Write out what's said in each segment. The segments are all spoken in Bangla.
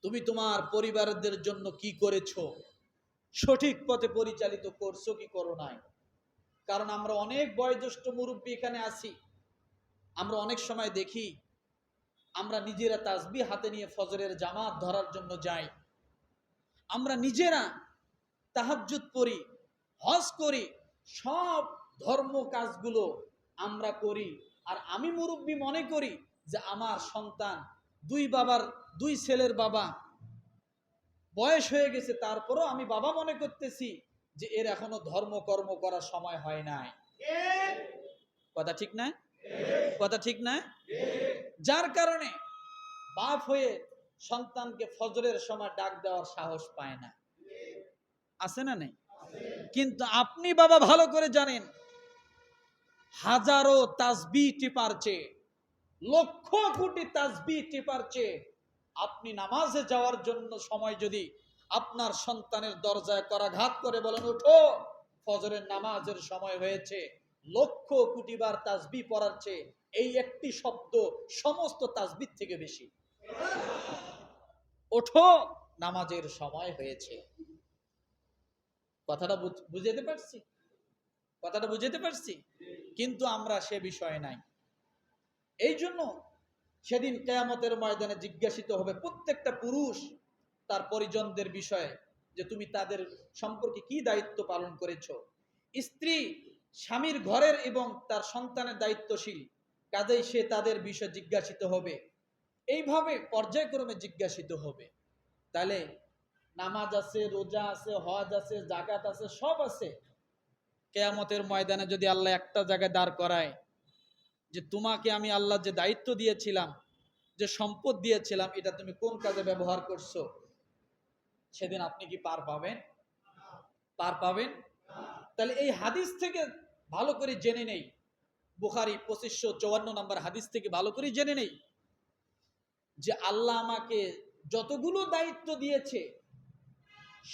তুমি তোমার পরিবারদের জন্য কি করেছো, সঠিক পথে পরিচালিত করছো কি করো নাই। কারণ আমরা অনেক বয়োজ্যেষ্ঠ মুরব্বী এখানে আছি, আমরা অনেক সময় দেখি আমরা নিজেরা তাসবিহ হাতে নিয়ে ফজরের জামাত ধরার জন্য যাই, আমরা নিজেরা তাহাজ্জুদ পড়ি, হজ করি, সব ধর্ম কাজগুলো আমরা করি। আর আমি মুরব্বী মনে করি যে আমার সন্তান, দুই ছেলের বাবা, বয়স হয়ে গেছে, তারপরও আমি বাবা মনে করতেছি যে এর এখনো ধর্মকর্ম করার সময় হয় নাই। কথা ঠিক না? কথা ঠিক না? যার কারণে বাপ হয়ে সন্তানকে ফজরের সময় ডাক দেওয়ার সাহস পায় না। আছে না নেই? কিন্তু আপনি বাবা ভালো করে জানেন, হাজারো তাসবিহ টিপার চেয়ে, লক্ষ কোটি তাসবিহ টিপার চেয়ে আপনি নামাজে যাওয়ার জন্য সময় যদি আপনার সন্তানের দরজায় করাঘাত করে বলেন, ওঠো ফজরের নামাজের সময় হয়েছে, লক্ষ কোটি বার তাসবিহ পড়ার চেয়ে এই একটি শব্দ সমস্ত তাসবিহ থেকে বেশি। ওঠো নামাজের সময় হয়েছে। কথাটা বুঝাতে পারছি? কথাটা বুঝাতে পারছি? কিন্তু আমরা সে বিষয়ে নাই। এই জন্য সেদিন কিয়ামতের ময়দানে জিজ্ঞাসিত হবে প্রত্যেকটা পুরুষ তার পরিজনদের বিষয়ে, যে তুমি তাদের সম্পর্কে কি দায়িত্ব পালন করেছো। স্ত্রী স্বামীর ঘরের এবং তার সন্তানের দায়িত্বশীল, কাজেই সে তাদের বিষয়ে জিজ্ঞাসিত হবে। এইভাবে পর্যায়ক্রমে জিজ্ঞাসিত হবে। তাহলে নামাজ আছে, রোজা আছে, হজ আছে, যাকাত আছে, সব আছে। কিয়ামতের ময়দানে যদি আল্লাহ একটা জায়গায় দাঁড় করায় যে তোমাকে আমি আল্লাহ যে দায়িত্ব দিয়েছিলাম, যে সম্পদ দিয়েছিলাম, এটা তুমি কোন কাজে ব্যবহার করছো, সেদিন আপনি কি পার পাবেন? পার পাবেন? তাহলে এই হাদিস থেকে ভালো করে জেনে নেই, বুখারী 2554 নম্বর হাদিস থেকে ভালো করে জেনে নেই যে আল্লাহ আমাকে যতগুলো দায়িত্ব দিয়েছে,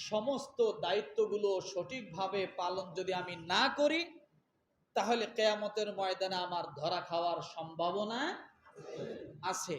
সমস্ত দায়িত্বগুলো সঠিকভাবে পালন যদি আমি না করি, তাহলে কিয়ামতের ময়দানে আমার ধরা খাওয়ার সম্ভাবনা আছে।